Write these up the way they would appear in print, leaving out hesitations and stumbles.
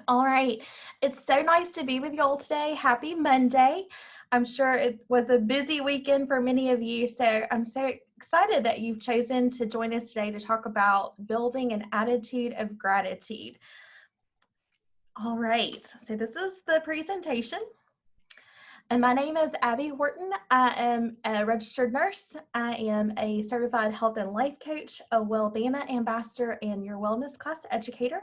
All right. It's so nice to be with y'all today. Happy Monday. I'm sure it was a busy weekend for many of you, so I'm so excited that you've chosen to join us today to talk about building an attitude of gratitude. All right. So this is the presentation. And my name is Abby Horton. I am a registered nurse. I am a certified health and life coach, a wellbeing ambassador, and your wellness class educator.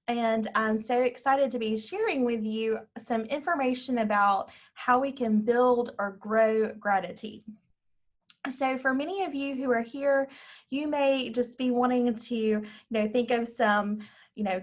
And I'm so excited to be sharing with you some information about how we can build or grow gratitude. So for many of you who are here, you may just be wanting to, think of some,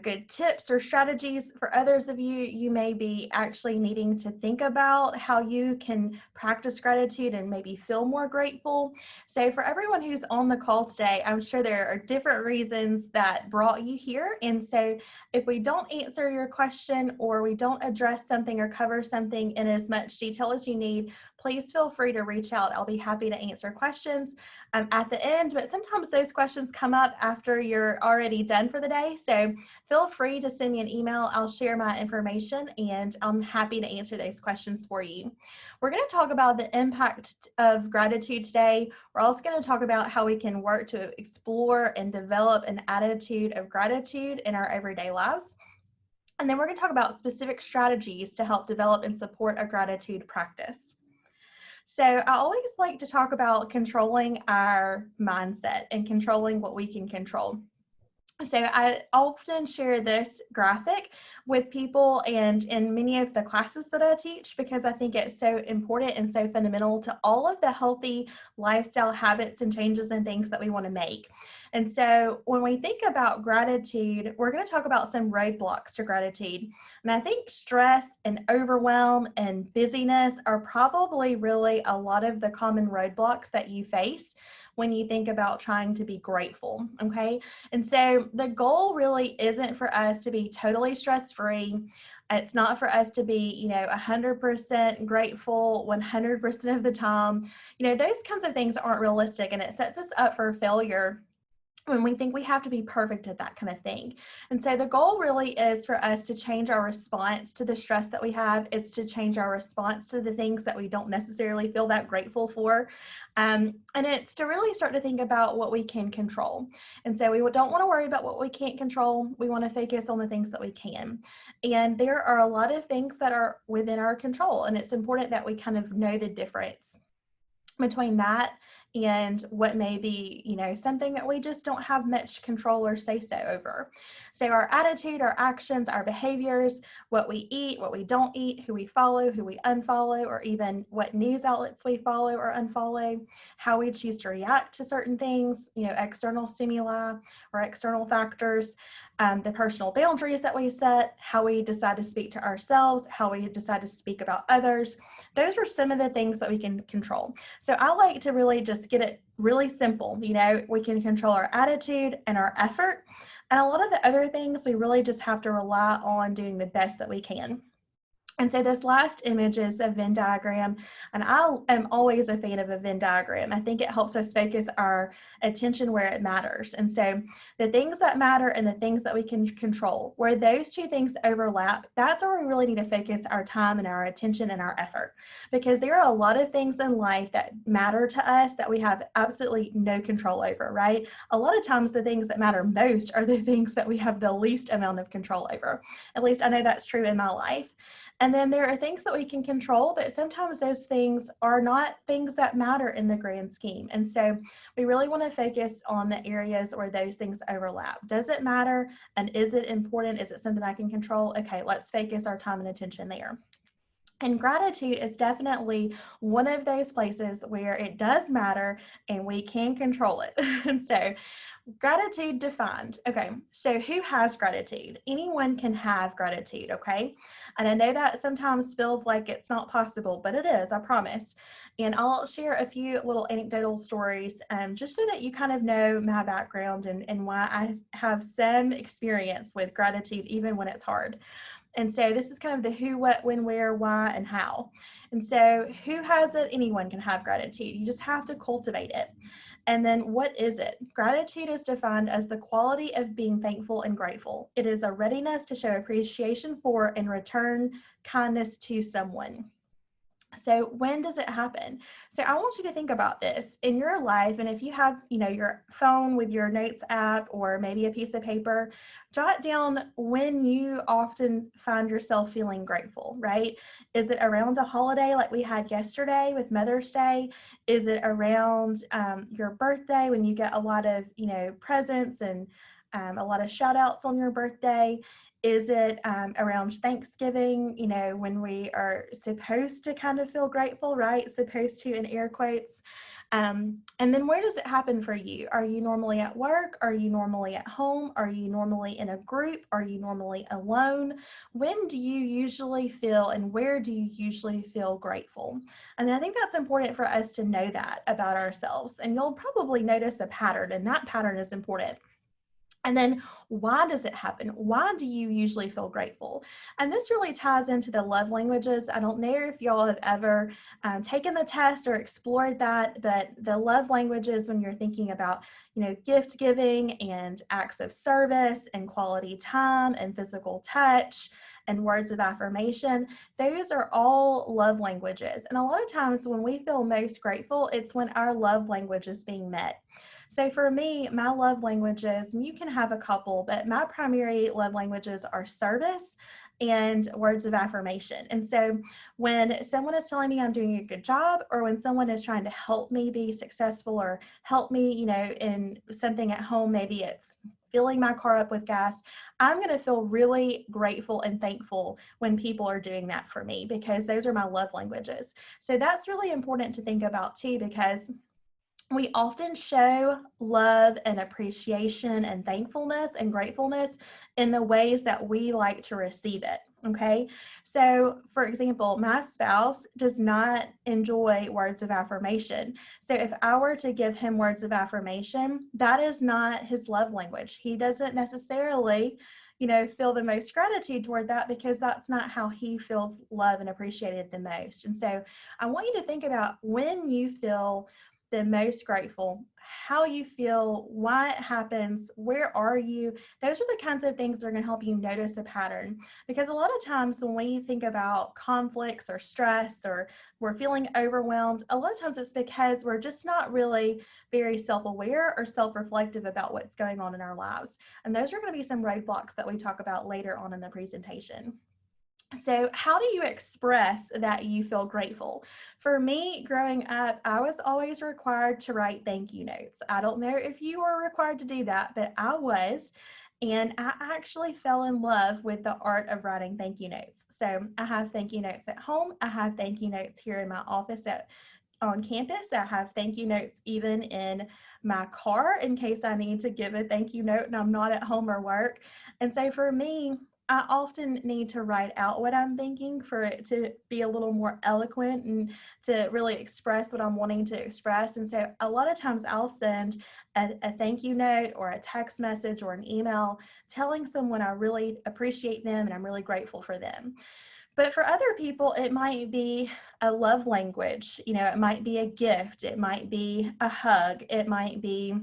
good tips or strategies. For others of you, you may be actually needing to think about how you can practice gratitude and maybe feel more grateful. So for everyone who's on the call today, I'm sure there are different reasons that brought you here. And so if we don't answer your question or we don't address something or cover something in as much detail as you need, please feel free to reach out. I'll be happy to answer questions at the end, but sometimes those questions come up after you're already done for the day. So feel free to send me an email. I'll share my information and I'm happy to answer those questions for you. We're going to talk about the impact of gratitude today. We're also going to talk about how we can work to explore and develop an attitude of gratitude in our everyday lives. And then we're going to talk about specific strategies to help develop and support a gratitude practice. So I always like to talk about controlling our mindset and controlling what we can control. So I often share this graphic with people and in many of the classes that I teach because I think it's so important and so fundamental to all of the healthy lifestyle habits and changes and things that we want to make. And so when we think about gratitude, we're going to talk about some roadblocks to gratitude. And I think stress and overwhelm and busyness are probably really a lot of the common roadblocks that you face when you think about trying to be grateful, okay? And so the goal really isn't for us to be totally stress-free. It's not for us to be, 100% grateful 100% of the time. Those kinds of things aren't realistic, and it sets us up for failure when we think we have to be perfect at that kind of thing. And so the goal really is for us to change our response to the stress that we have. It's to change our response to the things that we don't necessarily feel that grateful for. And it's to really start to think about what we can control. And so we don't want to worry about what we can't control. We want to focus on the things that we can. And there are a lot of things that are within our control. And it's important that we kind of know the difference between that and what may be, something that we just don't have much control or say-so over. So our attitude, our actions, our behaviors, what we eat, what we don't eat, who we follow, who we unfollow, or even what news outlets we follow or unfollow, how we choose to react to certain things, external stimuli or external factors, the personal boundaries that we set, how we decide to speak to ourselves, how we decide to speak about others. Those are some of the things that we can control. So I like to really just get it really simple. We can control our attitude and our effort. And a lot of the other things, we really just have to rely on doing the best that we can. And so this last image is a Venn diagram, and I am always a fan of a Venn diagram. I think it helps us focus our attention where it matters. And so the things that matter and the things that we can control, where those two things overlap, that's where we really need to focus our time and our attention and our effort. Because there are a lot of things in life that matter to us that we have absolutely no control over, right? A lot of times the things that matter most are the things that we have the least amount of control over. At least I know that's true in my life. And then there are things that we can control, but sometimes those things are not things that matter in the grand scheme. And so we really want to focus on the areas where those things overlap. Does it matter? And is it important? Is it something I can control? Okay, let's focus our time and attention there. And gratitude is definitely one of those places where it does matter and we can control it. And so gratitude defined. Okay, so who has gratitude? Anyone can have gratitude, okay? And I know that sometimes feels like it's not possible, but it is, I promise. And I'll share a few little anecdotal stories just so that you kind of know my background and why I have some experience with gratitude even when it's hard. And so this is kind of the who, what, when, where, why, and how. And so who has it? Anyone can have gratitude. You just have to cultivate it. And then what is it? Gratitude is defined as the quality of being thankful and grateful. It is a readiness to show appreciation for and return kindness to someone. So when does it happen? So I want you to think about this in your life. And if you have, your phone with your notes app or maybe a piece of paper, jot down when you often find yourself feeling grateful, right? Is it around a holiday like we had yesterday with Mother's Day? Is it around your birthday when you get a lot of, presents and a lot of shout outs on your birthday? Is it around Thanksgiving, when we are supposed to kind of feel grateful, right? Supposed to in air quotes. And then where does it happen for you? Are you normally at work? Are you normally at home? Are you normally in a group? Are you normally alone? When do you usually feel and where do you usually feel grateful? And I think that's important for us to know that about ourselves. And you'll probably notice a pattern, and that pattern is important. And then why does it happen? Why do you usually feel grateful? And this really ties into the love languages. I don't know if y'all have ever taken the test or explored that, but the love languages, when you're thinking about, gift giving and acts of service and quality time and physical touch and words of affirmation, those are all love languages. And a lot of times when we feel most grateful, it's when our love language is being met. So for me, my love languages, and you can have a couple, but my primary love languages are service and words of affirmation. And so when someone is telling me I'm doing a good job, or when someone is trying to help me be successful or help me, in something at home, maybe it's filling my car up with gas, I'm going to feel really grateful and thankful when people are doing that for me, because those are my love languages. So that's really important to think about too, because we often show love and appreciation and thankfulness and gratefulness in the ways that we like to receive it. Okay. So for example, my spouse does not enjoy words of affirmation. So if I were to give him words of affirmation, that is not his love language. He doesn't necessarily, feel the most gratitude toward that, because that's not how he feels loved and appreciated the most. And so I want you to think about when you feel the most grateful, how you feel, why it happens, where are you? Those are the kinds of things that are going to help you notice a pattern. Because a lot of times when we think about conflicts or stress or we're feeling overwhelmed, a lot of times it's because we're just not really very self-aware or self-reflective about what's going on in our lives. And those are going to be some roadblocks that we talk about later on in the presentation. So how do you express that you feel grateful? For me, growing up, I was always required to write thank you notes. I don't know if you were required to do that, but I was. And I actually fell in love with the art of writing thank you notes. So I have thank you notes at home. I have thank you notes here in my office on campus. I have thank you notes even in my car in case I need to give a thank you note and I'm not at home or work. And so for me, I often need to write out what I'm thinking for it to be a little more eloquent and to really express what I'm wanting to express. And so a lot of times I'll send a thank you note or a text message or an email telling someone I really appreciate them and I'm really grateful for them. But for other people, it might be a love language. It might be a gift. It might be a hug. It might be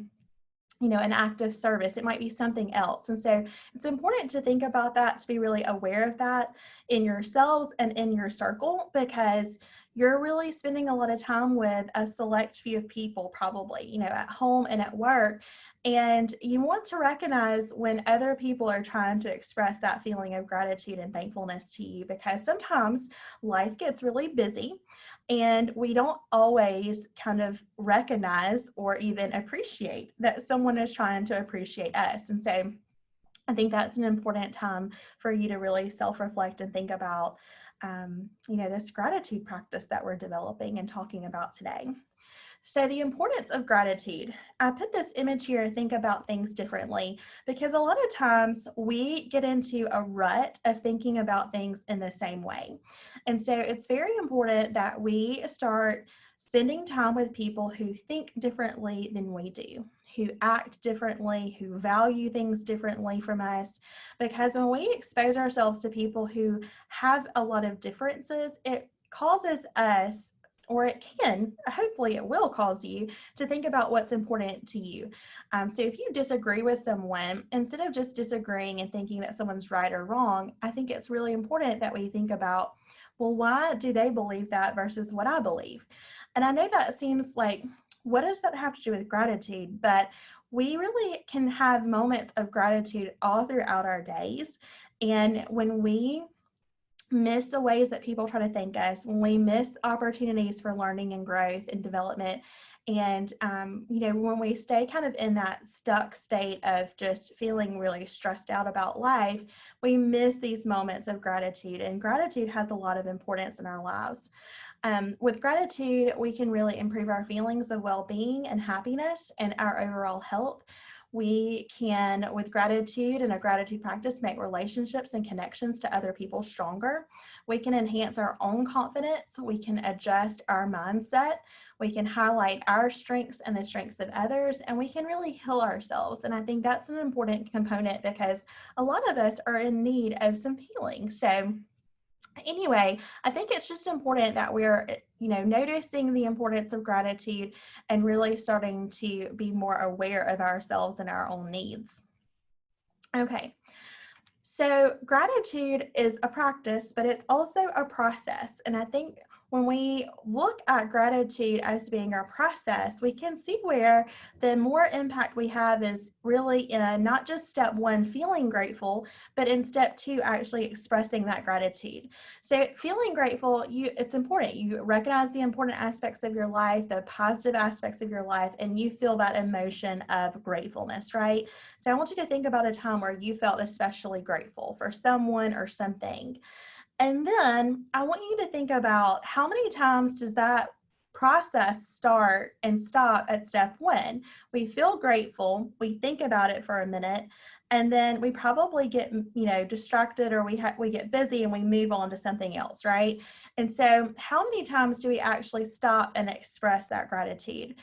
an act of service. It might be something else. And so it's important to think about that, to be really aware of that in yourselves and in your circle, because you're really spending a lot of time with a select few of people, probably, at home and at work. And you want to recognize when other people are trying to express that feeling of gratitude and thankfulness to you, because sometimes life gets really busy and we don't always kind of recognize or even appreciate that someone is trying to appreciate us. And so I think that's an important time for you to really self-reflect and think about, this gratitude practice that we're developing and talking about today. So the importance of gratitude. I put this image here to think about things differently, because a lot of times we get into a rut of thinking about things in the same way. And so it's very important that we start spending time with people who think differently than we do, who act differently, who value things differently from us. Because when we expose ourselves to people who have a lot of differences, it causes us or it can, hopefully it will cause you to think about what's important to you. So if you disagree with someone, instead of just disagreeing and thinking that someone's right or wrong, I think it's really important that we think about, well, why do they believe that versus what I believe? And I know that seems like, what does that have to do with gratitude? But we really can have moments of gratitude all throughout our days. And when we miss the ways that people try to thank us, when we miss opportunities for learning and growth and development, and when we stay kind of in that stuck state of just feeling really stressed out about life, we miss these moments of gratitude. And gratitude has a lot of importance in our lives. With gratitude, we can really improve our feelings of well-being and happiness and our overall health. We can, with gratitude and a gratitude practice, make relationships and connections to other people stronger. We can enhance our own confidence. We can adjust our mindset. We can highlight our strengths and the strengths of others, and we can really heal ourselves. And I think that's an important component because a lot of us are in need of some healing. So anyway, I think it's just important that we're, noticing the importance of gratitude and really starting to be more aware of ourselves and our own needs. Okay. So gratitude is a practice, but it's also a process. And I think when we look at gratitude as being our process, we can see where the more impact we have is really in not just step one, feeling grateful, but in step two, actually expressing that gratitude. So feeling grateful, it's important. You recognize the important aspects of your life, the positive aspects of your life, and you feel that emotion of gratefulness, right? So I want you to think about a time where you felt especially grateful for someone or something. And then I want you to think about how many times does that process start and stop at step one. We feel grateful, we think about it for a minute, and then we probably get, distracted, or we get busy and we move on to something else, right? And so how many times do we actually stop and express that gratitude?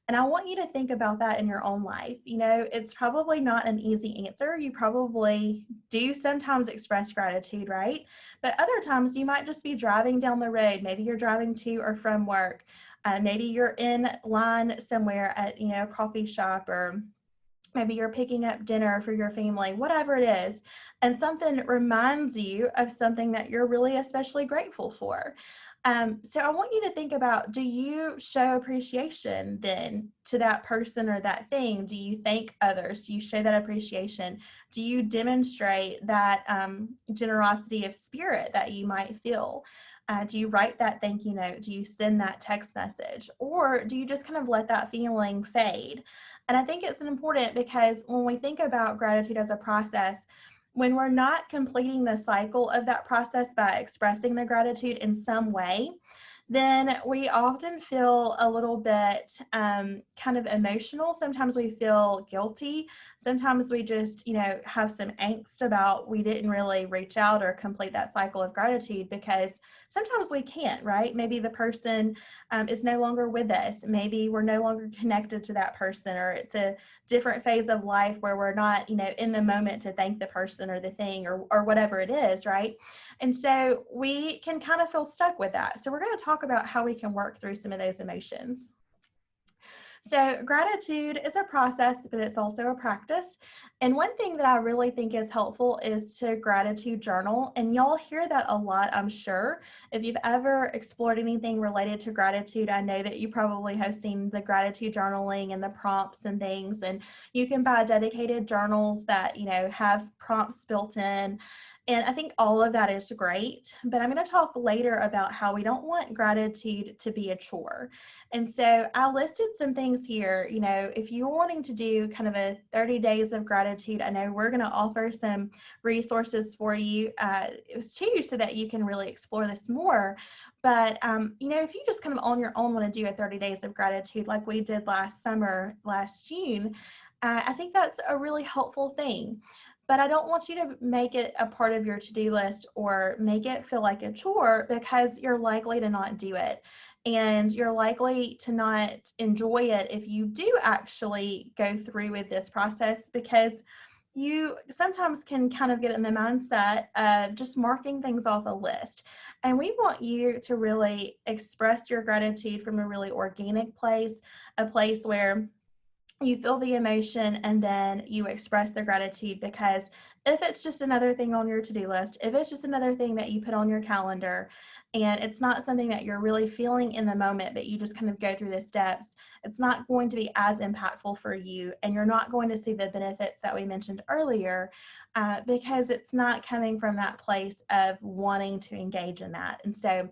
And I want you to think about that in your own life. It's probably not an easy answer. You probably do sometimes express gratitude, right? But other times you might just be driving down the road. Maybe you're driving to or from work. Maybe you're in line somewhere at, a coffee shop, or maybe you're picking up dinner for your family, whatever it is, and something reminds you of something that you're really especially grateful for. So I want you to think about, do you show appreciation then to that person or that thing? Do you thank others? Do you show that appreciation? Do you demonstrate that generosity of spirit that you might feel? Do you write that thank you note? Do you send that text message? Or do you just kind of let that feeling fade? And I think it's important because when we think about gratitude as a process, when we're not completing the cycle of that process by expressing the gratitude in some way, then we often feel a little bit kind of emotional. Sometimes we feel guilty. Sometimes we just, have some angst about we didn't really reach out or complete that cycle of gratitude because sometimes we can't, right? Maybe the person is no longer with us. Maybe we're no longer connected to that person, or it's a different phase of life where we're not, in the moment to thank the person or the thing or whatever it is, right? And so we can kind of feel stuck with that. So we're going to talk about how we can work through some of those emotions. So gratitude is a process, but it's also a practice. And one thing that I really think is helpful is to gratitude journal. And y'all hear that a lot, I'm sure. If you've ever explored anything related to gratitude, I know that you probably have seen the gratitude journaling and the prompts and things. And you can buy dedicated journals that, have prompts built in. And I think all of that is great, but I'm going to talk later about how we don't want gratitude to be a chore. And so I listed some things here. If you're wanting to do kind of a 30 days of gratitude, I know we're going to offer some resources for you too, so that you can really explore this more. But, if you just kind of on your own want to do a 30 days of gratitude like we did last June, I think that's a really helpful thing. But I don't want you to make it a part of your to-do list or make it feel like a chore, because you're likely to not do it. And you're likely to not enjoy it if you do actually go through with this process, because you sometimes can kind of get in the mindset of just marking things off a list. And we want you to really express your gratitude from a really organic place, a place where you feel the emotion and then you express the gratitude. Because if it's just another thing on your to-do list, if it's just another thing that you put on your calendar and it's not something that you're really feeling in the moment, but you just kind of go through the steps, it's not going to be as impactful for you, and you're not going to see the benefits that we mentioned earlier, because it's not coming from that place of wanting to engage in that. And so,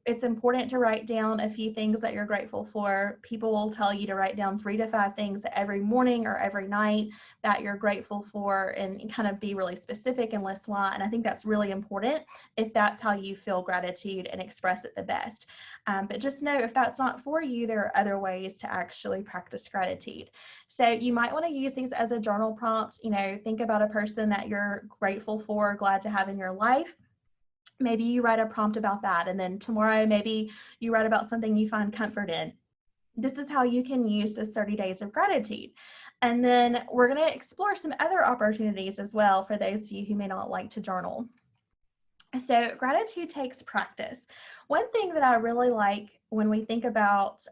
it's important to write down a few things that you're grateful for. People will tell you to write down 3 to 5 things every morning or every night that you're grateful for, and kind of be really specific and list why. And I think that's really important if that's how you feel gratitude and express it the best. But just know, if that's not for you, there are other ways to actually practice gratitude. So you might want to use these as a journal prompt. Think about a person that you're grateful for, glad to have in your life. Maybe you write a prompt about that, and then tomorrow maybe you write about something you find comfort in. This is how you can use this 30 days of gratitude. And then we're going to explore some other opportunities as well for those of you who may not like to journal. So gratitude takes practice. One thing that I really like when we think about,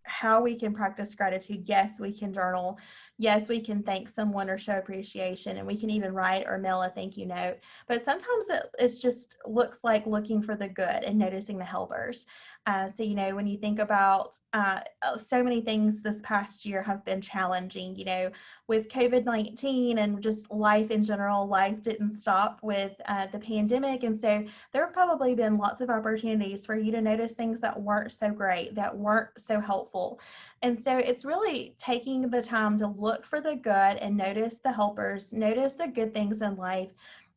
how we can practice gratitude, yes, we can journal. Yes, we can thank someone or show appreciation, and we can even write or mail a thank you note. But sometimes it's just looks like looking for the good and noticing the helpers. So, when you think about so many things this past year have been challenging, with COVID-19 and just life in general. Life didn't stop with the pandemic. And so there have probably been lots of opportunities for you to notice things that weren't so great, that weren't so helpful. And so it's really taking the time to look for the good and notice the helpers, notice the good things in life,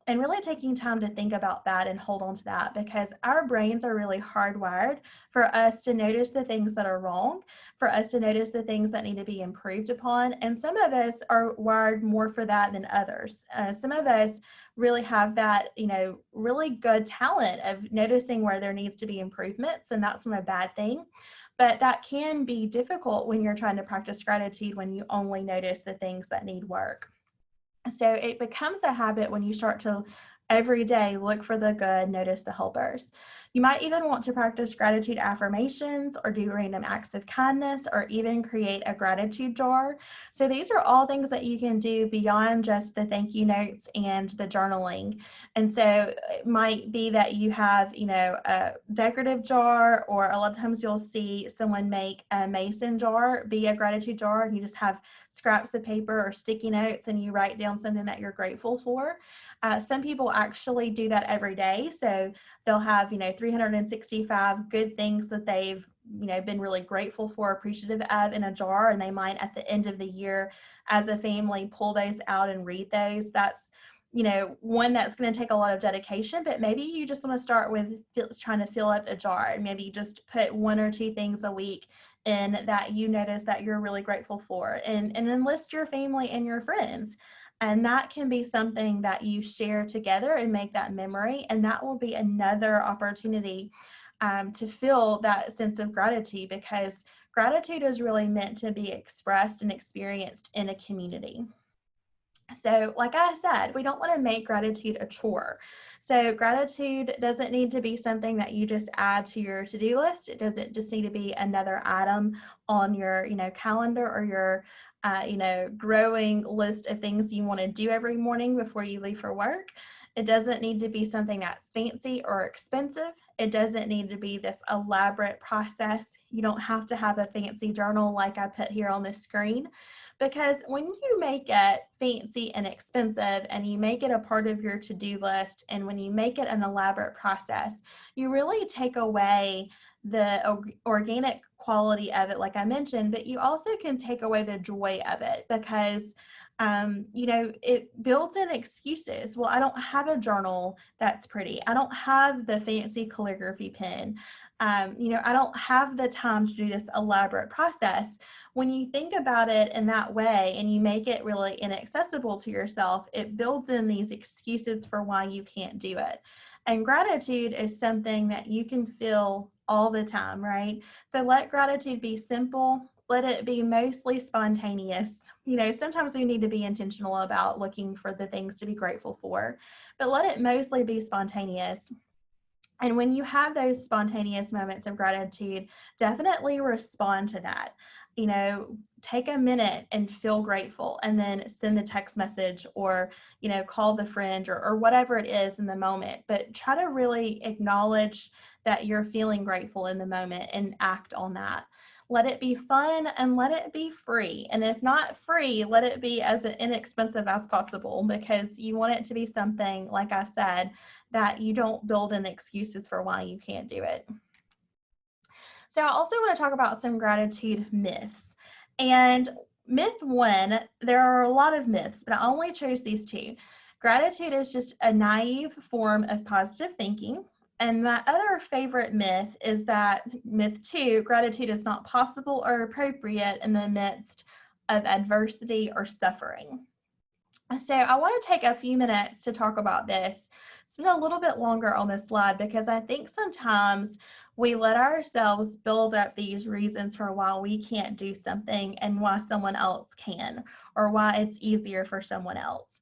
and really taking time to think about that and hold on to that, because our brains are really hardwired for us to notice the things that are wrong, for us to notice the things that need to be improved upon. And some of us are wired more for that than others. Some of us really have that, really good talent of noticing where there needs to be improvements, and that's not a bad thing. But that can be difficult when you're trying to practice gratitude when you only notice the things that need work. So it becomes a habit when you start to every day look for the good, notice the helpers. You might even want to practice gratitude affirmations or do random acts of kindness, or even create a gratitude jar. So these are all things that you can do beyond just the thank you notes and the journaling. And so it might be that you have, a decorative jar, or a lot of times you'll see someone make a mason jar be a gratitude jar, and you just have scraps of paper or sticky notes and you write down something that you're grateful for. Some people actually do that every day. So they'll have, 365 good things that they've, been really grateful for, appreciative of in a jar. And they might at the end of the year as a family pull those out and read those. That's, one that's going to take a lot of dedication, but maybe you just want to start with trying to fill up a jar, and maybe just put 1 or 2 things a week in that you notice that you're really grateful for, and enlist your family and your friends. And that can be something that you share together and make that memory. And that will be another opportunity to feel that sense of gratitude, because gratitude is really meant to be expressed and experienced in a community. So like I said, we don't want to make gratitude a chore. So gratitude doesn't need to be something that you just add to your to-do list. It doesn't just need to be another item on your, calendar, or your, growing list of things you want to do every morning before you leave for work. It doesn't need to be something that's fancy or expensive. It doesn't need to be this elaborate process. You don't have to have a fancy journal like I put here on the screen. Because when you make it fancy and expensive, and you make it a part of your to-do list, and when you make it an elaborate process, you really take away the organic quality of it, like I mentioned, but you also can take away the joy of it, because it builds in excuses. Well, I don't have a journal that's pretty. I don't have the fancy calligraphy pen. I don't have the time to do this elaborate process. When you think about it in that way and you make it really inaccessible to yourself, it builds in these excuses for why you can't do it. And gratitude is something that you can feel all the time, right? So let gratitude be simple. Let it be mostly spontaneous. Sometimes we need to be intentional about looking for the things to be grateful for, but let it mostly be spontaneous. And when you have those spontaneous moments of gratitude, definitely respond to that. Take a minute and feel grateful, and then send the text message, or, call the friend, or whatever it is in the moment. But try to really acknowledge that you're feeling grateful in the moment and act on that. Let it be fun and let it be free. And if not free, let it be as inexpensive as possible, because you want it to be something, like I said, that you don't build in excuses for why you can't do it. So I also want to talk about some gratitude myths. And myth one, there are a lot of myths, but I only chose these two. Gratitude is just a naive form of positive thinking. And my other favorite myth is that myth two, gratitude is not possible or appropriate in the midst of adversity or suffering. So I want to take a few minutes to talk about this. Spend a little bit longer on this slide, because I think sometimes we let ourselves build up these reasons for why we can't do something and why someone else can, or why it's easier for someone else.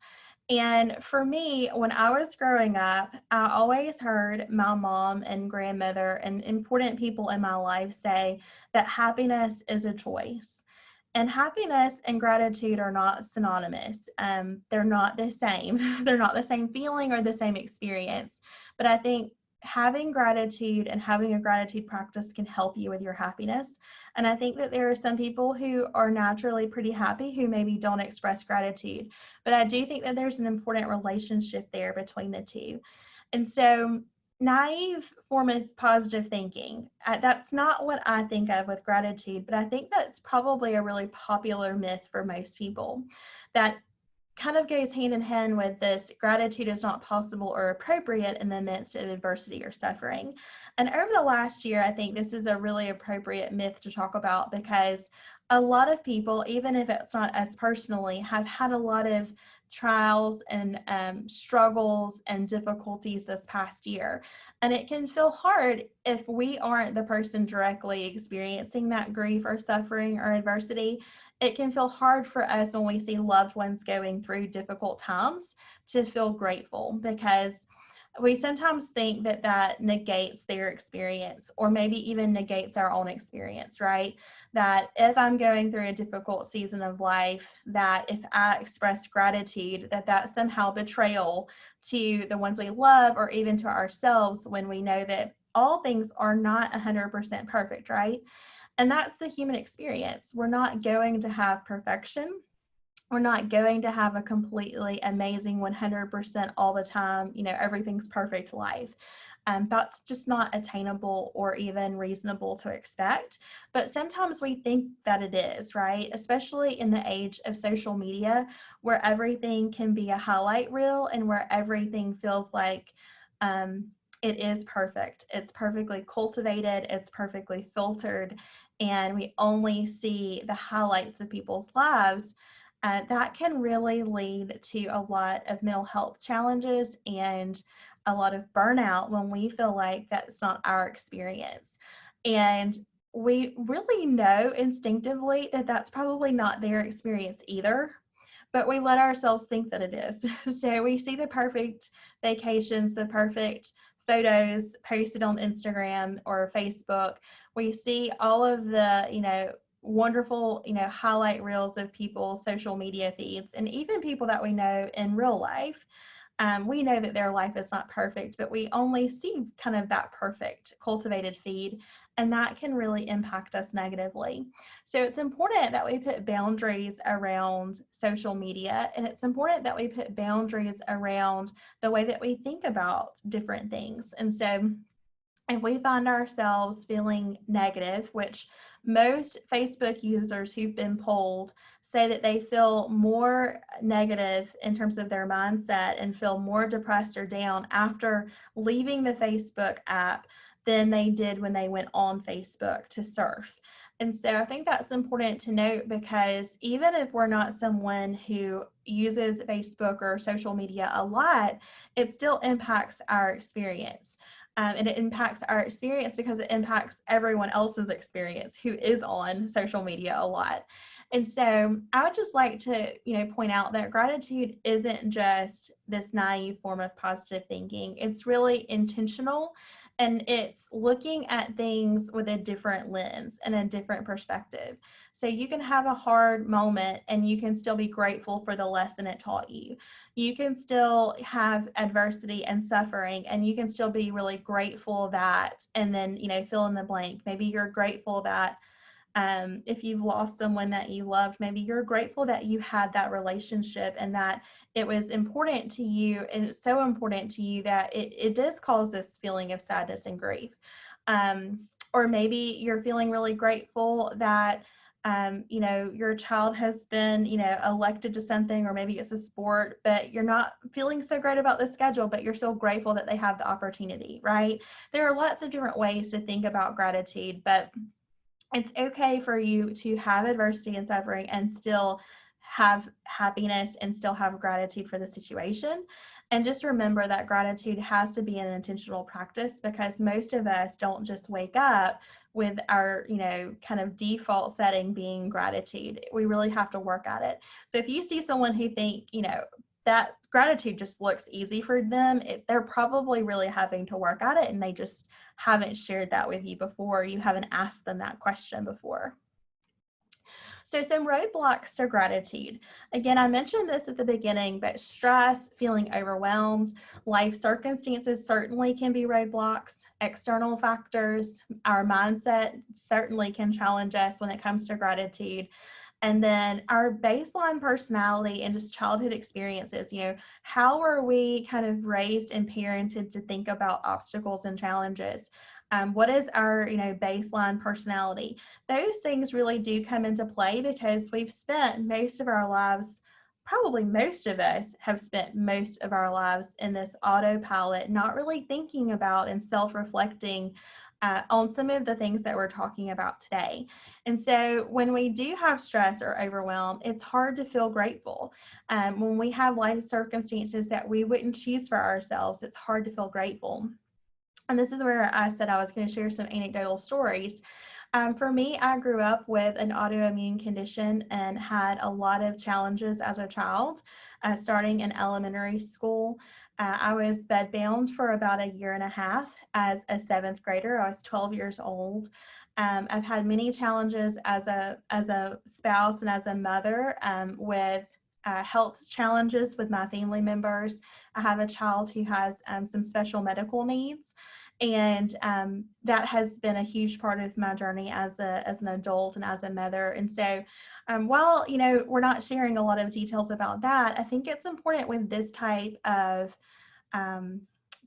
And for me, when I was growing up, I always heard my mom and grandmother and important people in my life say that happiness is a choice. And happiness and gratitude are not synonymous. They're not the same. They're not the same feeling or the same experience. But I think having gratitude and having a gratitude practice can help you with your happiness. And I think that there are some people who are naturally pretty happy who maybe don't express gratitude. But I do think that there's an important relationship there between the two. And so, naive form of positive thinking, that's not what I think of with gratitude, but I think that's probably a really popular myth for most people, that kind of goes hand in hand with this: gratitude is not possible or appropriate in the midst of adversity or suffering. And over the last year, I think this is a really appropriate myth to talk about, because a lot of people, even if it's not us personally, have had a lot of trials and struggles and difficulties this past year. And it can feel hard if we aren't the person directly experiencing that grief or suffering or adversity. It can feel hard for us when we see loved ones going through difficult times to feel grateful, because we sometimes think that that negates their experience, or maybe even negates our own experience, right? That if I'm going through a difficult season of life, that if I express gratitude, that that's somehow betrayal to the ones we love, or even to ourselves, when we know that all things are not 100% perfect, right? And that's the human experience. We're not going to have perfection. We're not going to have a completely amazing 100% all the time, everything's perfect life. That's just not attainable or even reasonable to expect. But sometimes we think that it is, right? Especially in the age of social media, where everything can be a highlight reel and where everything feels like it is perfect. It's perfectly cultivated, it's perfectly filtered, and we only see the highlights of people's lives. That can really lead to a lot of mental health challenges and a lot of burnout when we feel like that's not our experience. And we really know instinctively that that's probably not their experience either, but we let ourselves think that it is. So we see the perfect vacations, the perfect photos posted on Instagram or Facebook. We see all of the, wonderful, highlight reels of people's social media feeds, and even people that we know in real life. We know that their life is not perfect, but we only see kind of that perfect cultivated feed, and that can really impact us negatively. So it's important that we put boundaries around social media, and it's important that we put boundaries around the way that we think about different things. And so if we find ourselves feeling negative, which most Facebook users who've been polled say that they feel more negative in terms of their mindset and feel more depressed or down after leaving the Facebook app than they did when they went on Facebook to surf. And so I think that's important to note, because even if we're not someone who uses Facebook or social media a lot, it still impacts our experience. And it impacts our experience because it impacts everyone else's experience who is on social media a lot. And so I would just like to, point out that gratitude isn't just this naive form of positive thinking. It's really intentional, and it's looking at things with a different lens and a different perspective. So you can have a hard moment and you can still be grateful for the lesson it taught you. You can still have adversity and suffering, and you can still be really grateful that, and then, fill in the blank. Maybe you're grateful that if you've lost someone that you loved, maybe you're grateful that you had that relationship and that it was important to you, and it's so important to you that it does cause this feeling of sadness and grief. Or maybe you're feeling really grateful that your child has been, elected to something, or maybe it's a sport, but you're not feeling so great about the schedule, but you're still grateful that they have the opportunity, right? There are lots of different ways to think about gratitude, but it's okay for you to have adversity and suffering and still have happiness and still have gratitude for the situation. And just remember that gratitude has to be an intentional practice, because most of us don't just wake up with our, kind of default setting being gratitude. We really have to work at it. So if you see someone who think, that gratitude just looks easy for them, they're probably really having to work at it, and they just haven't shared that with you before. You haven't asked them that question before. So some roadblocks to gratitude. Again, I mentioned this at the beginning, but stress, feeling overwhelmed, life circumstances certainly can be roadblocks. External factors, our mindset certainly can challenge us when it comes to gratitude. And then our baseline personality and just childhood experiences, how were we kind of raised and parented to think about obstacles and challenges? What is our, baseline personality? Those things really do come into play, because we've spent most of our lives, probably most of us have spent most of our lives in this autopilot, not really thinking about and self-reflecting on some of the things that we're talking about today. And so when we do have stress or overwhelm, it's hard to feel grateful. When we have life circumstances that we wouldn't choose for ourselves, it's hard to feel grateful. And this is where I said I was going to share some anecdotal stories. For me, I grew up with an autoimmune condition and had a lot of challenges as a child, starting in elementary school. I was bedbound for about a year and a half as a seventh grader. I was 12 years old. I've had many challenges as a spouse and as a mother, with health challenges with my family members. I have a child who has some special medical needs. And that has been a huge part of my journey as an adult and as a mother. And so while, we're not sharing a lot of details about that, I think it's important with this type of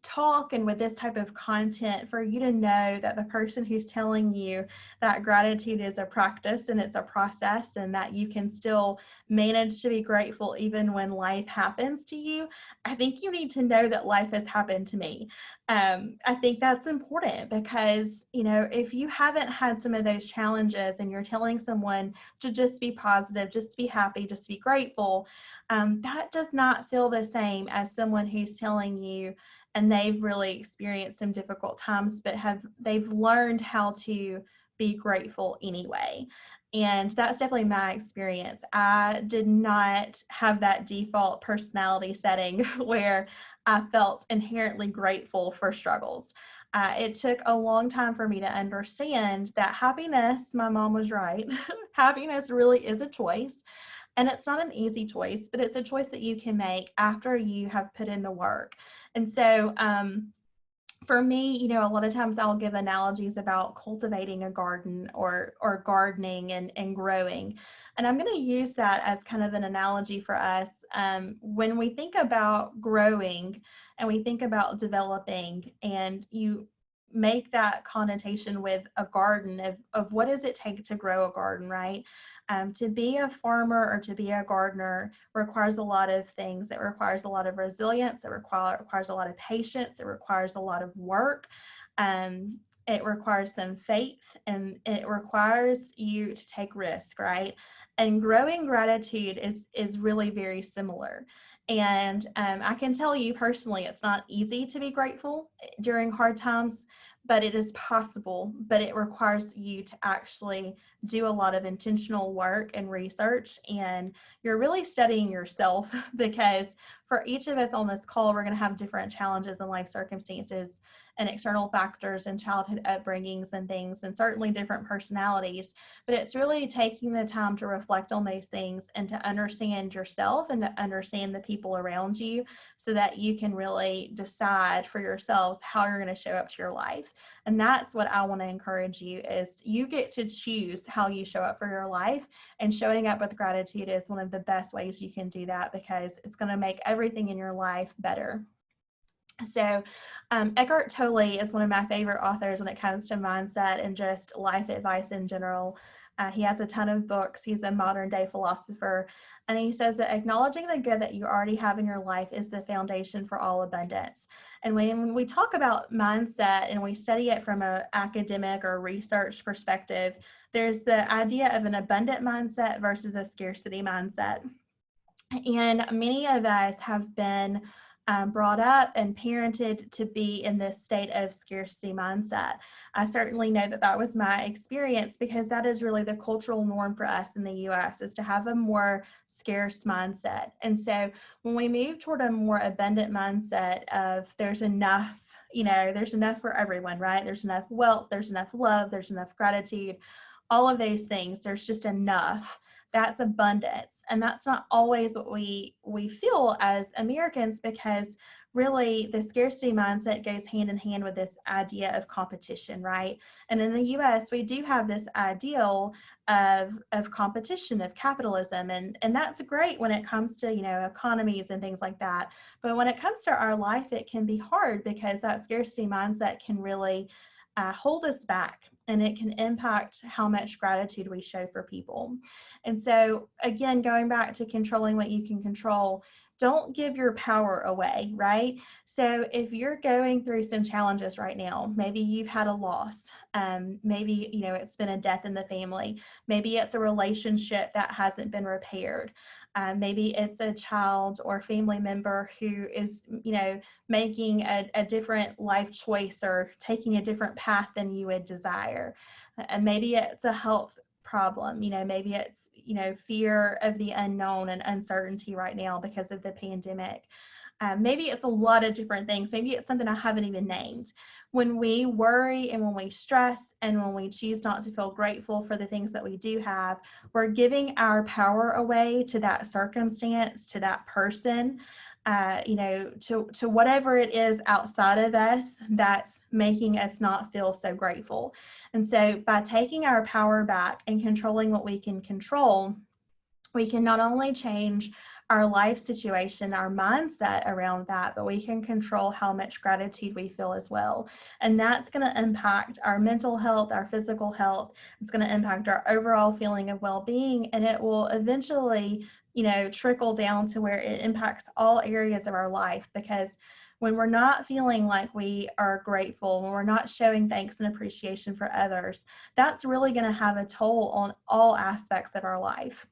talk and with this type of content for you to know that the person who's telling you that gratitude is a practice and it's a process, and that you can still manage to be grateful even when life happens to you. I think you need to know that life has happened to me. I think that's important, because, if you haven't had some of those challenges and you're telling someone to just be positive, just be happy, just be grateful, that does not feel the same as someone who's telling you, and they've really experienced some difficult times, but they've learned how to be grateful anyway. And that's definitely my experience. I did not have that default personality setting where I felt inherently grateful for struggles. It took a long time for me to understand that happiness, my mom was right, happiness really is a choice. And it's not an easy choice, but it's a choice that you can make after you have put in the work. And so for me, a lot of times I'll give analogies about cultivating a garden or gardening and growing. And I'm going to use that as kind of an analogy for us. When we think about growing and we think about developing, and you make that connotation with a garden of what does it take to grow a garden, right? To be a farmer or to be a gardener requires a lot of things. It requires a lot of resilience. It requires a lot of patience. It requires a lot of work. It requires some faith, and it requires you to take risk, right? And growing gratitude is really very similar. And I can tell you personally, it's not easy to be grateful during hard times, but it is possible. But it requires you to actually do a lot of intentional work and research, and you're really studying yourself because for each of us on this call, we're going to have different challenges in life circumstances and external factors and childhood upbringings and things, and certainly different personalities. But it's really taking the time to reflect on those things and to understand yourself and to understand the people around you so that you can really decide for yourselves how you're going to show up to your life. And that's what I want to encourage you, is you get to choose how you show up for your life, and showing up with gratitude is one of the best ways you can do that, because it's going to make everything in your life better. So Eckhart Tolle is one of my favorite authors when it comes to mindset and just life advice in general. He has a ton of books. He's a modern day philosopher. And he says that acknowledging the good that you already have in your life is the foundation for all abundance. And when we talk about mindset and we study it from an academic or research perspective, there's the idea of an abundant mindset versus a scarcity mindset. And many of us have been brought up and parented to be in this state of scarcity mindset. I certainly know that that was my experience, because that is really the cultural norm for us in the US, is to have a more scarce mindset. And so when we move toward a more abundant mindset of there's enough, there's enough for everyone, right? There's enough wealth, there's enough love, there's enough gratitude, all of those things, there's just enough. That's abundance. And that's not always what we feel as Americans, because really the scarcity mindset goes hand in hand with this idea of competition, right? And in the US, we do have this ideal of competition, of capitalism, and that's great when it comes to, economies and things like that. But when it comes to our life, it can be hard, because that scarcity mindset can really hold us back, and it can impact how much gratitude we show for people. And so again, going back to controlling what you can control, don't give your power away, right? So if you're going through some challenges right now, maybe you've had a loss, maybe it's been a death in the family, maybe it's a relationship that hasn't been repaired, maybe it's a child or family member who is making a different life choice or taking a different path than you would desire, and maybe it's a health problem, maybe it's fear of the unknown and uncertainty right now because of the pandemic. Maybe it's a lot of different things. Maybe it's something I haven't even named. When we worry and when we stress and when we choose not to feel grateful for the things that we do have, we're giving our power away to that circumstance, to that person, to whatever it is outside of us that's making us not feel so grateful. And so by taking our power back and controlling what we can control, we can not only change our life situation, our mindset around that, but we can control how much gratitude we feel as well. And that's going to impact our mental health, our physical health. It's going to impact our overall feeling of well-being, and it will eventually, trickle down to where it impacts all areas of our life. Because when we're not feeling like we are grateful, when we're not showing thanks and appreciation for others, that's really going to have a toll on all aspects of our life.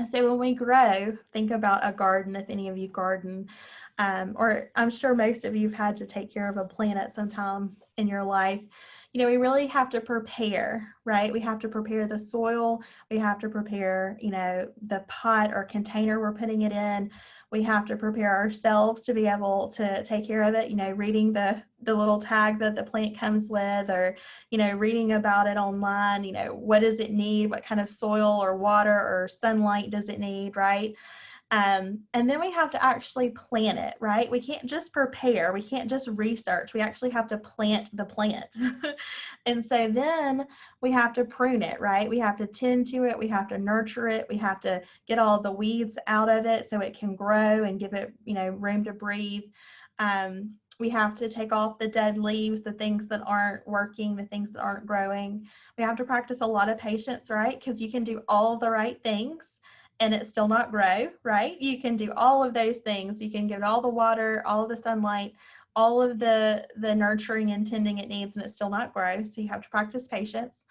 So when we grow, think about a garden, if any of you garden, or I'm sure most of you have had to take care of a plant at some time in your life. We really have to prepare, right? We have to prepare the soil. We have to prepare, the pot or container we're putting it in. We have to prepare ourselves to be able to take care of it, reading the little tag that the plant comes with, or, reading about it online, what does it need? What kind of soil or water or sunlight does it need, right? And then we have to actually plant it, right? We can't just prepare. We can't just research. We actually have to plant the plant. And so then we have to prune it, right? We have to tend to it. We have to nurture it. We have to get all the weeds out of it so it can grow and give it, room to breathe. We have to take off the dead leaves, the things that aren't working, the things that aren't growing. We have to practice a lot of patience, right? Because you can do all the right things and it still not grow, right? You can do all of those things. You can give it all the water, all of the sunlight, all of the nurturing and tending it needs, and it still not grow. So you have to practice patience.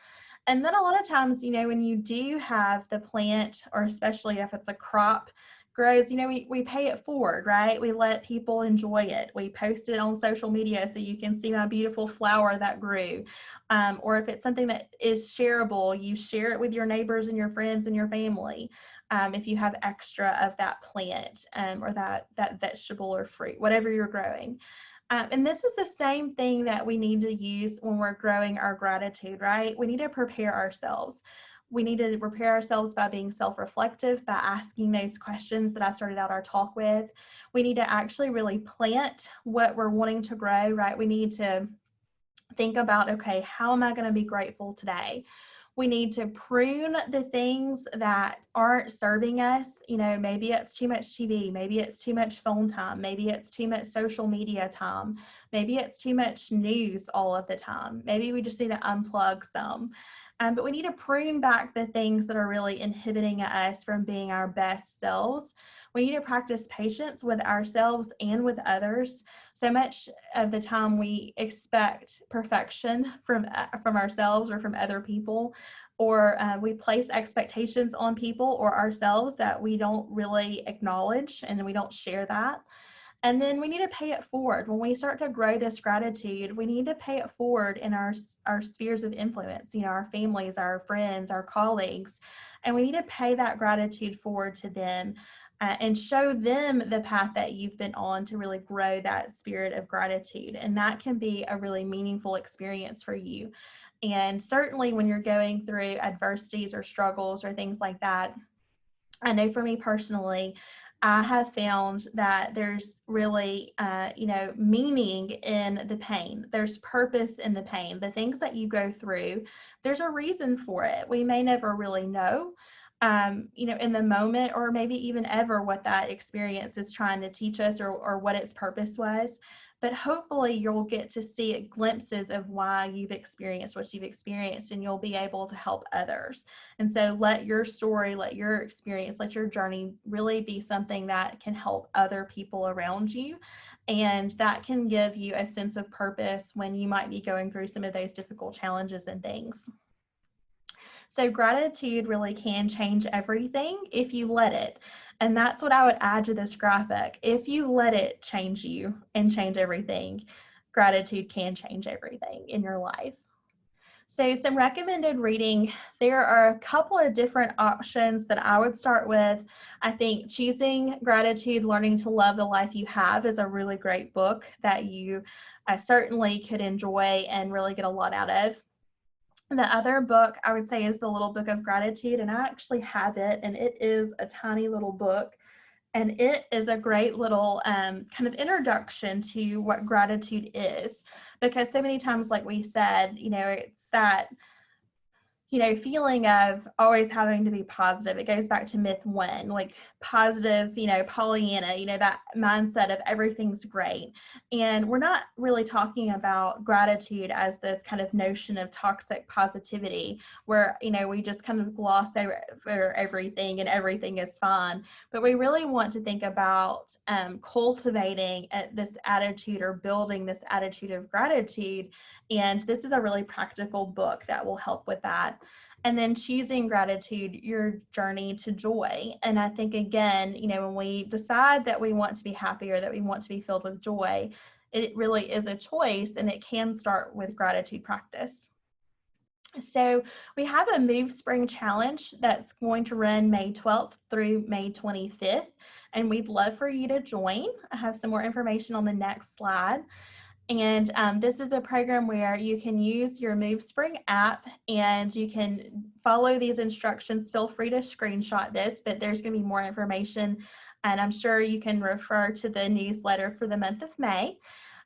And then a lot of times, when you do have the plant, or especially if it's a crop grows, we pay it forward, right? We let people enjoy it. We post it on social media so you can see my beautiful flower that grew. Or if it's something that is shareable, you share it with your neighbors and your friends and your family. If you have extra of that plant or that vegetable or fruit, whatever you're growing. And this is the same thing that we need to use when we're growing our gratitude, right? We need to prepare ourselves. We need to prepare ourselves by being self-reflective, by asking those questions that I started out our talk with. We need to actually really plant what we're wanting to grow, right? We need to think about, okay, how am I going to be grateful today? We need to prune the things that aren't serving us. Maybe it's too much TV, maybe it's too much phone time, maybe it's too much social media time, maybe it's too much news all of the time. Maybe we just need to unplug some. But we need to prune back the things that are really inhibiting us from being our best selves. We need to practice patience with ourselves and with others. So much of the time we expect perfection from ourselves or from other people, or we place expectations on people or ourselves that we don't really acknowledge and we don't share that. And then we need to pay it forward. When we start to grow this gratitude, we need to pay it forward in our spheres of influence, our families, our friends, our colleagues. And we need to pay that gratitude forward to them and show them the path that you've been on to really grow that spirit of gratitude. And that can be a really meaningful experience for you. And certainly when you're going through adversities or struggles or things like that, I know for me personally, I have found that there's really, meaning in the pain. There's purpose in the pain. The things that you go through, there's a reason for it. We may never really know, in the moment or maybe even ever what that experience is trying to teach us or what its purpose was. But hopefully you'll get to see glimpses of why you've experienced what you've experienced, and you'll be able to help others. And so let your story, let your experience, let your journey really be something that can help other people around you. And that can give you a sense of purpose when you might be going through some of those difficult challenges and things. So gratitude really can change everything if you let it. And that's what I would add to this graphic. If you let it change you and change everything, gratitude can change everything in your life. So some recommended reading, there are a couple of different options that I would start with. I think Choosing Gratitude, Learning to Love the Life You Have is a really great book that you certainly could enjoy and really get a lot out of. The other book I would say is The Little Book of Gratitude, and I actually have it, and it is a tiny little book, and it is a great little kind of introduction to what gratitude is, because so many times, like we said, it's that feeling of always having to be positive. It goes back to myth one, like positive, Pollyanna, that mindset of everything's great. And we're not really talking about gratitude as this kind of notion of toxic positivity where, we just kind of gloss over everything and everything is fine. But we really want to think about cultivating this attitude or building this attitude of gratitude. And this is a really practical book that will help with that. And then Choosing Gratitude, Your Journey to Joy. And I think, again, when we decide that we want to be happy or that we want to be filled with joy, it really is a choice, and it can start with gratitude practice. So we have a Move Spring Challenge that's going to run May 12th through May 25th, and we'd love for you to join. I have some more information on the next slide. And this is a program where you can use your MoveSpring app and you can follow these instructions. Feel free to screenshot this, but there's going to be more information, and I'm sure you can refer to the newsletter for the month of May.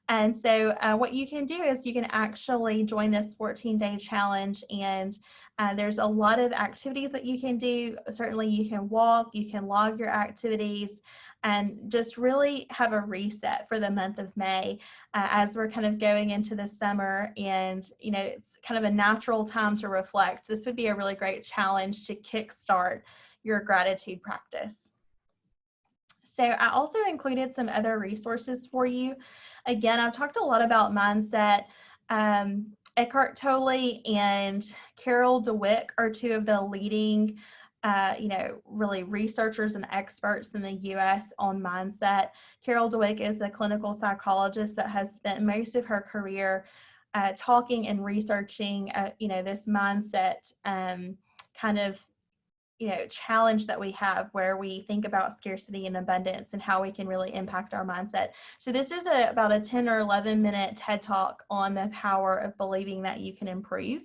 And so what you can do is you can actually join this 14-day challenge, and there's a lot of activities that you can do. Certainly you can walk, you can log your activities, and just really have a reset for the month of May as we're kind of going into the summer, and it's kind of a natural time to reflect. This would be a really great challenge to kickstart your gratitude practice. So I also included some other resources for you. Again, I've talked a lot about mindset. Eckhart Tolle and Carol DeWitt are two of the leading really researchers and experts in the U.S. on mindset. Carol Dweck is a clinical psychologist that has spent most of her career talking and researching, this mindset kind of challenge that we have where we think about scarcity and abundance and how we can really impact our mindset. So this is about a 10 or 11 minute TED Talk on the power of believing that you can improve.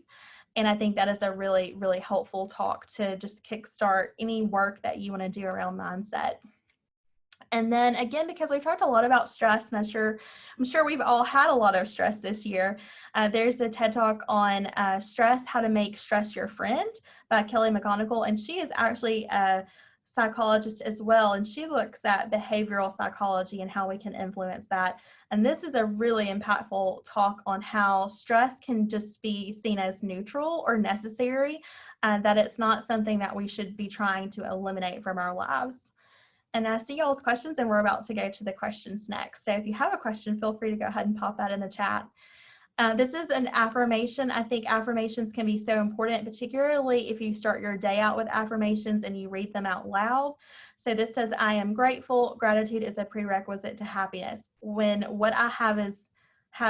And I think that is a really, really helpful talk to just kickstart any work that you want to do around mindset. And then again, because we've talked a lot about stress, I'm sure we've all had a lot of stress this year. There's a TED Talk on stress, how to make stress your friend by Kelly McGonigal. And she is actually a psychologist as well. And she looks at behavioral psychology and how we can influence that. And this is a really impactful talk on how stress can just be seen as neutral or necessary, that it's not something that we should be trying to eliminate from our lives. And I see y'all's questions, and we're about to go to the questions next. So if you have a question, feel free to go ahead and pop that in the chat. This is an affirmation. I think affirmations can be so important, particularly if you start your day out with affirmations and you read them out loud. So this says, I am grateful. Gratitude is a prerequisite to happiness. When what I have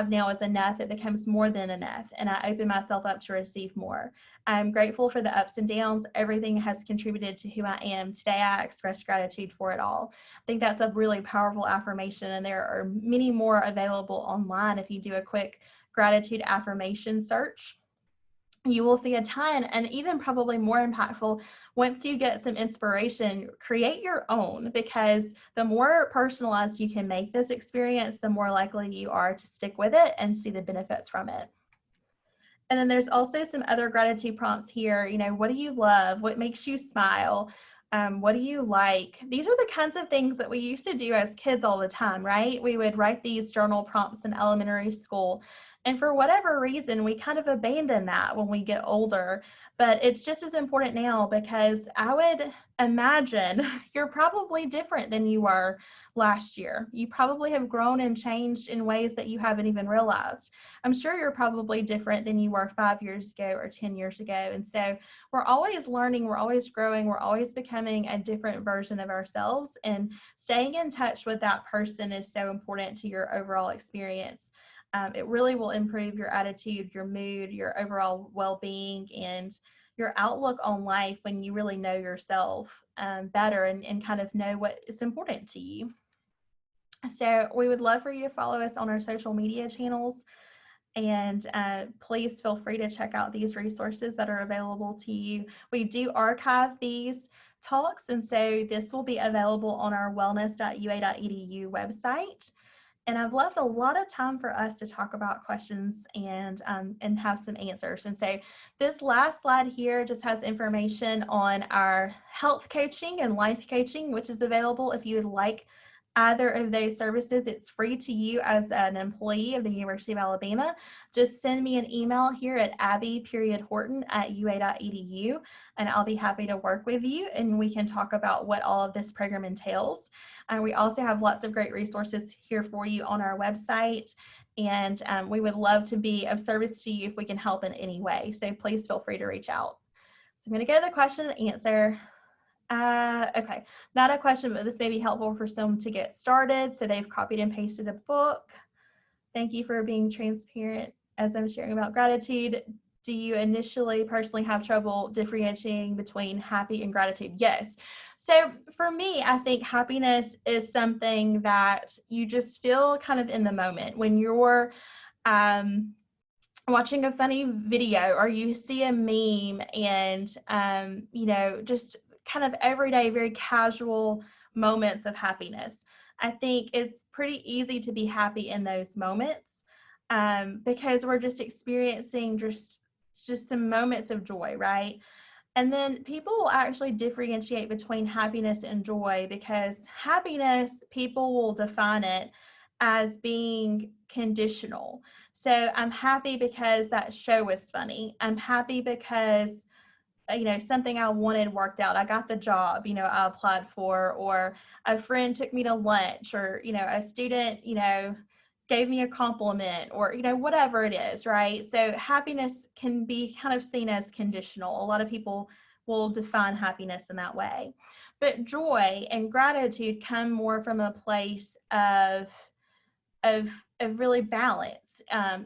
now is enough, it becomes more than enough, and I open myself up to receive more. I'm grateful for the ups and downs. Everything has contributed to who I am. Today, I express gratitude for it all. I think that's a really powerful affirmation, and there are many more available online. If you do a quick gratitude affirmation search, you will see a ton. And even probably more impactful, once you get some inspiration, create your own, because the more personalized you can make this experience, the more likely you are to stick with it and see the benefits from it. And then there's also some other gratitude prompts here. What do you love? What makes you smile? What do you like? These are the kinds of things that we used to do as kids all the time, right? We would write these journal prompts in elementary school. And for whatever reason, we kind of abandon that when we get older. But it's just as important now, because I would imagine you're probably different than you were last year. You probably have grown and changed in ways that you haven't even realized. I'm sure you're probably different than you were 5 years ago or 10 years ago. And so we're always learning, we're always growing, we're always becoming a different version of ourselves. And staying in touch with that person is so important to your overall experience. It really will improve your attitude, your mood, your overall well-being, and your outlook on life when you really know yourself better and kind of know what is important to you. So we would love for you to follow us on our social media channels. And please feel free to check out these resources that are available to you. We do archive these talks, and so this will be available on our wellness.ua.edu website. And I've left a lot of time for us to talk about questions and have some answers. And so this last slide here just has information on our health coaching and life coaching, which is available if you would like either of those services. It's free to you as an employee of the University of Alabama. Just send me an email here at abby.horton@ua.edu, and I'll be happy to work with you, and we can talk about what all of this program entails. We also have lots of great resources here for you on our website, and we would love to be of service to you if we can help in any way. So please feel free to reach out. So I'm going to go to the question and answer. Okay, not a question, but this may be helpful for some to get started. So they've copied and pasted a book. Thank you for being transparent as I'm sharing about gratitude. Do you initially personally have trouble differentiating between happy and gratitude? Yes. So for me, I think happiness is something that you just feel kind of in the moment when you're watching a funny video or you see a meme and, just kind of everyday, very casual moments of happiness. I think it's pretty easy to be happy in those moments because we're just experiencing just some moments of joy, right? And then people will actually differentiate between happiness and joy, because happiness, people will define it as being conditional. So I'm happy because that show was funny. I'm happy because something I wanted worked out. I got the job, I applied for, or a friend took me to lunch, or, a student, gave me a compliment, or, whatever it is, right? So happiness can be kind of seen as conditional. A lot of people will define happiness in that way. But joy and gratitude come more from a place of really balance.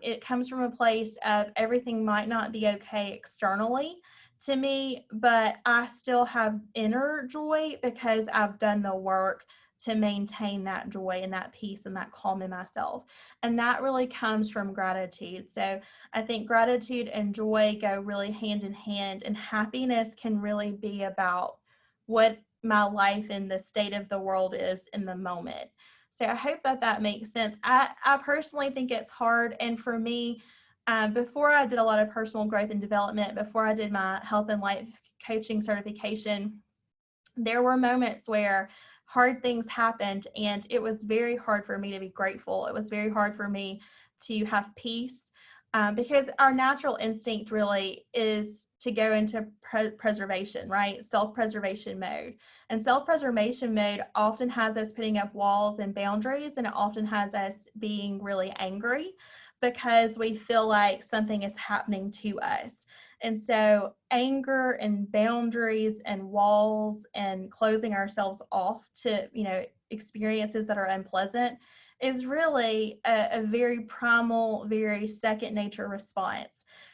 It comes from a place of everything might not be okay externally to me, but I still have inner joy because I've done the work to maintain that joy and that peace and that calm in myself. And that really comes from gratitude. So I think gratitude and joy go really hand in hand, and happiness can really be about what my life and the state of the world is in the moment. So I hope that makes sense. I personally think it's hard. And for me, before I did a lot of personal growth and development, before I did my health and life coaching certification, there were moments where hard things happened, and it was very hard for me to be grateful. It was very hard for me to have peace, because our natural instinct really is to go into preservation, right? Self-preservation mode. And self-preservation mode often has us putting up walls and boundaries, and it often has us being really angry because we feel like something is happening to us. And so anger and boundaries and walls and closing ourselves off to, experiences that are unpleasant is really a very primal, very second nature response.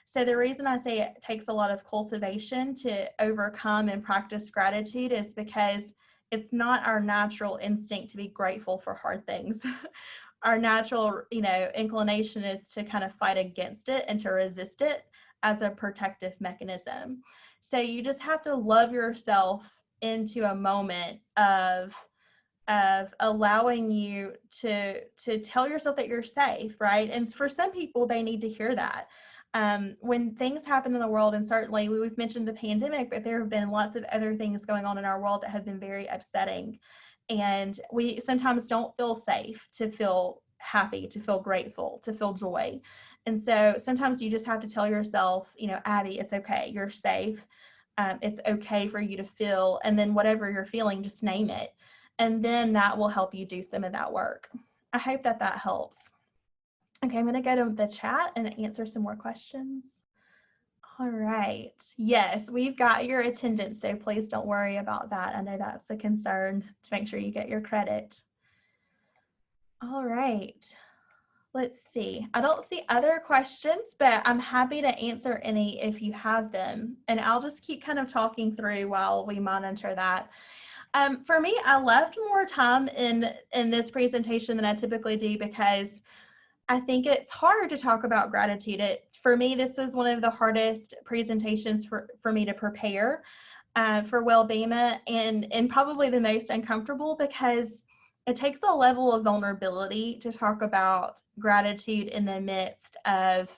So the reason I say it takes a lot of cultivation to overcome and practice gratitude is because it's not our natural instinct to be grateful for hard things. Our natural, inclination is to kind of fight against it and to resist it as a protective mechanism. So you just have to love yourself into a moment of allowing you to tell yourself that you're safe, right? And for some people, they need to hear that. When things happen in the world, and certainly we've mentioned the pandemic, but there have been lots of other things going on in our world that have been very upsetting. And we sometimes don't feel safe to feel happy, to feel grateful, to feel joy. And so sometimes you just have to tell yourself, Abby, it's okay. You're safe. It's okay for you to feel. And then whatever you're feeling, just name it. And then that will help you do some of that work. I hope that helps. Okay, I'm going to go to the chat and answer some more questions. All right. Yes, we've got your attendance, so please don't worry about that. I know that's a concern to make sure you get your credit. All right. Let's see. I don't see other questions, but I'm happy to answer any if you have them. And I'll just keep kind of talking through while we monitor that. For me, I left more time in this presentation than I typically do because I think it's hard to talk about gratitude. For me, this is one of the hardest presentations for me to prepare for wellbeing, and probably the most uncomfortable because it takes a level of vulnerability to talk about gratitude in the midst of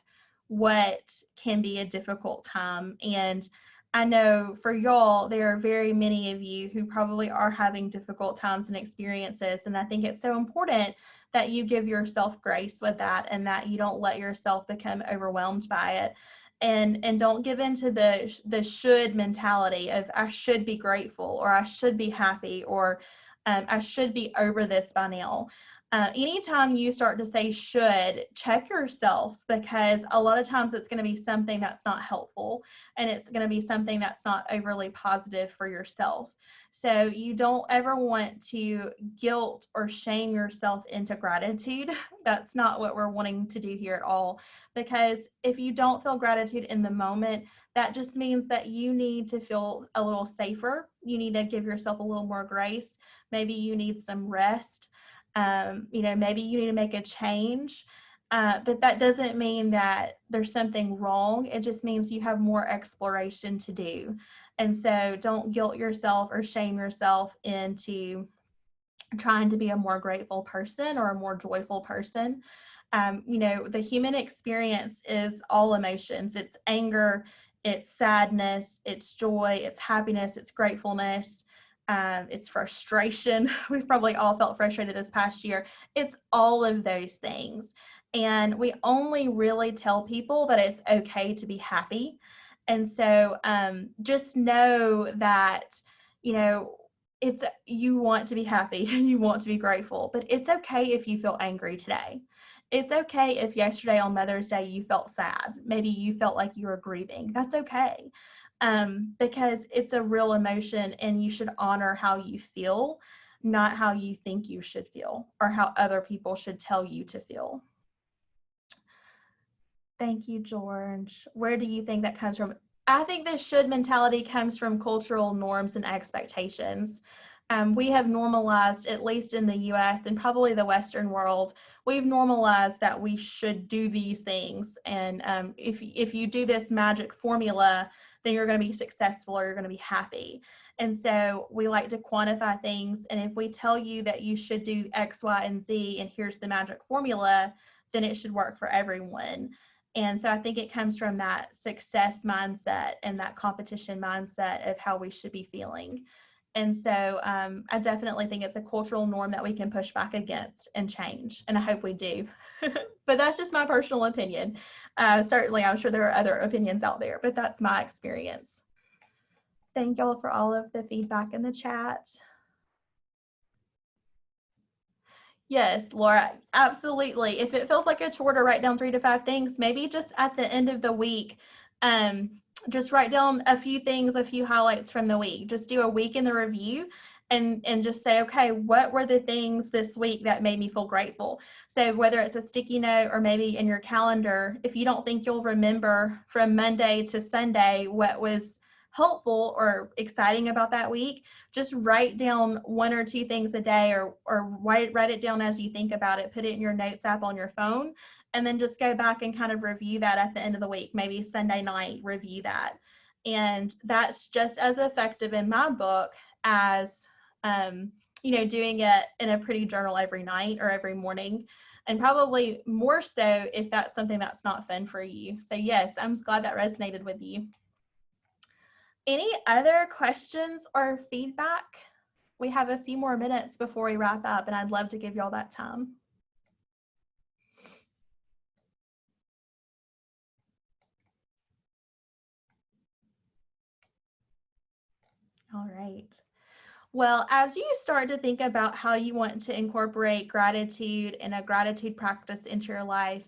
what can be a difficult time. And I know for y'all, there are very many of you who probably are having difficult times and experiences. And I think it's so important that you give yourself grace with that and that you don't let yourself become overwhelmed by it. And don't give into the should mentality of I should be grateful or I should be happy or I should be over this by now. Anytime you start to say should, check yourself, because a lot of times it's going to be something that's not helpful and it's going to be something that's not overly positive for yourself. So you don't ever want to guilt or shame yourself into gratitude. That's not what we're wanting to do here at all, because if you don't feel gratitude in the moment, that just means that you need to feel a little safer. You need to give yourself a little more grace. Maybe you need some rest. Maybe you need to make a change, but that doesn't mean that there's something wrong. It just means you have more exploration to do. And so don't guilt yourself or shame yourself into trying to be a more grateful person or a more joyful person. The human experience is all emotions. It's anger, it's sadness, it's joy, it's happiness, it's gratefulness. It's frustration. We've probably all felt frustrated this past year. It's all of those things. And we only really tell people that it's okay to be happy. And so just know that, you want to be happy and you want to be grateful, but it's okay if you feel angry today. It's okay if yesterday on Mother's Day you felt sad. Maybe you felt like you were grieving. That's okay. because it's a real emotion and you should honor how you feel, not how you think you should feel or how other people should tell you to feel. Thank you, George. Where do you think that comes from? I think the should mentality comes from cultural norms and expectations. We have normalized, at least in the US and probably the Western world, we've normalized that we should do these things. And if you do this magic formula, then you're going to be successful or you're going to be happy. And so we like to quantify things. And if we tell you that you should do X, Y, and Z, and here's the magic formula, then it should work for everyone. And so I think it comes from that success mindset and that competition mindset of how we should be feeling. And so I definitely think it's a cultural norm that we can push back against and change. And I hope we do. But that's just my personal opinion. Certainly, I'm sure there are other opinions out there, but that's my experience. Thank y'all for all of the feedback in the chat. Yes, Laura, absolutely. If it feels like a chore to write down 3 to 5 things, maybe just at the end of the week, just write down a few things, a few highlights from the week. Just do a week in the review and just say, okay, what were the things this week that made me feel grateful? So whether it's a sticky note or maybe in your calendar, if you don't think you'll remember from Monday to Sunday what was helpful or exciting about that week, just write down 1 or 2 things a day or write it down as you think about it. Put it in your notes app on your phone, and then just go back and kind of review that at the end of the week, maybe Sunday night, review that. And that's just as effective in my book as, doing it in a pretty journal every night or every morning, and probably more so if that's something that's not fun for you. So yes, I'm glad that resonated with you. Any other questions or feedback? We have a few more minutes before we wrap up, and I'd love to give y'all that time. All right. Well, as you start to think about how you want to incorporate gratitude and a gratitude practice into your life,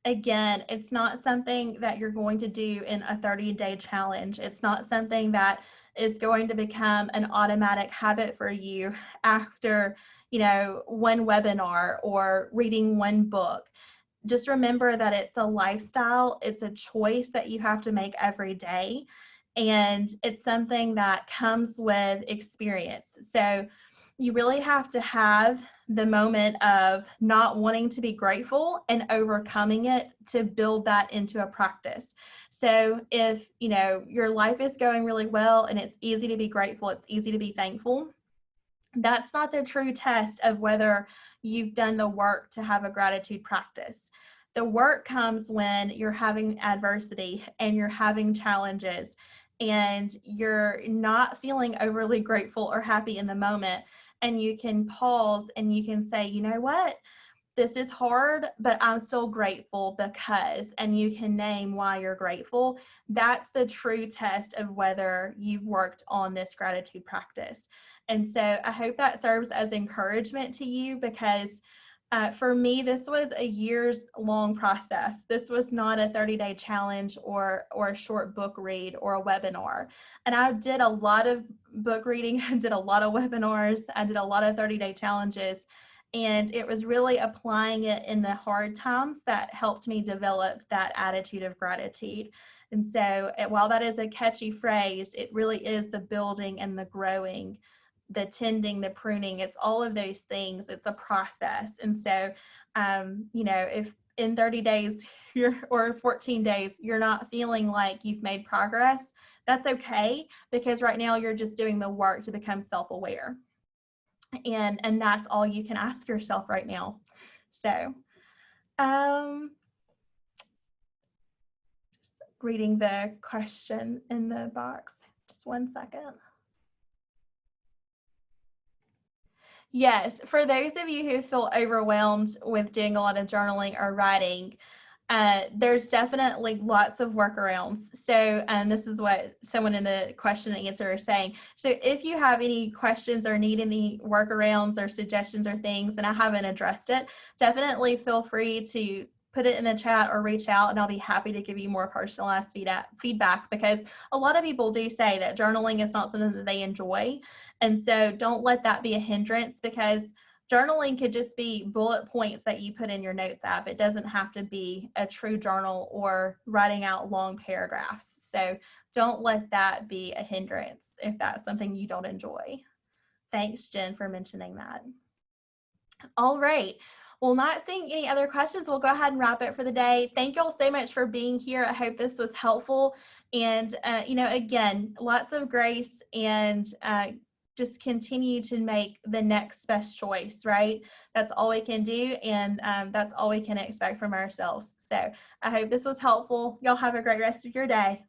again, it's not something that you're going to do in a 30-day challenge. It's not something that is going to become an automatic habit for you after, one webinar or reading one book. Just remember that it's a lifestyle. It's a choice that you have to make every day. And it's something that comes with experience. So you really have to have the moment of not wanting to be grateful and overcoming it to build that into a practice. So if, your life is going really well and it's easy to be grateful, it's easy to be thankful, that's not the true test of whether you've done the work to have a gratitude practice. The work comes when you're having adversity and you're having challenges and you're not feeling overly grateful or happy in the moment. And you can pause and you can say, you know what? This is hard, but I'm still grateful because, and you can name why you're grateful. That's the true test of whether you've worked on this gratitude practice. And so I hope that serves as encouragement to you because for me, this was a years-long process. This was not a 30-day challenge or a short book read or a webinar. And I did a lot of book reading, I did a lot of webinars, I did a lot of 30-day challenges. And it was really applying it in the hard times that helped me develop that attitude of gratitude. And so while that is a catchy phrase, it really is the building and the growing, the tending, the pruning. It's all of those things. It's a process. And so, if in 30 days or 14 days, you're not feeling like you've made progress, that's okay, because right now you're just doing the work to become self-aware. And that's all you can ask yourself right now. So, just reading the question in the box. Just 1 second. Yes, for those of you who feel overwhelmed with doing a lot of journaling or writing, there's definitely lots of workarounds. So this is what someone in the question and answer is saying. So if you have any questions or need any workarounds or suggestions or things and I haven't addressed it, definitely feel free to put it in the chat or reach out, and I'll be happy to give you more personalized feedback, because a lot of people do say that journaling is not something that they enjoy. And so don't let that be a hindrance, because journaling could just be bullet points that you put in your notes app. It doesn't have to be a true journal or writing out long paragraphs. So don't let that be a hindrance if that's something you don't enjoy. Thanks, Jen, for mentioning that. All right. Well, not seeing any other questions, we'll go ahead and wrap it for the day. Thank you all so much for being here. I hope this was helpful. And, again, lots of grace, and just continue to make the next best choice, right? That's all we can do, and that's all we can expect from ourselves. So I hope this was helpful. Y'all have a great rest of your day.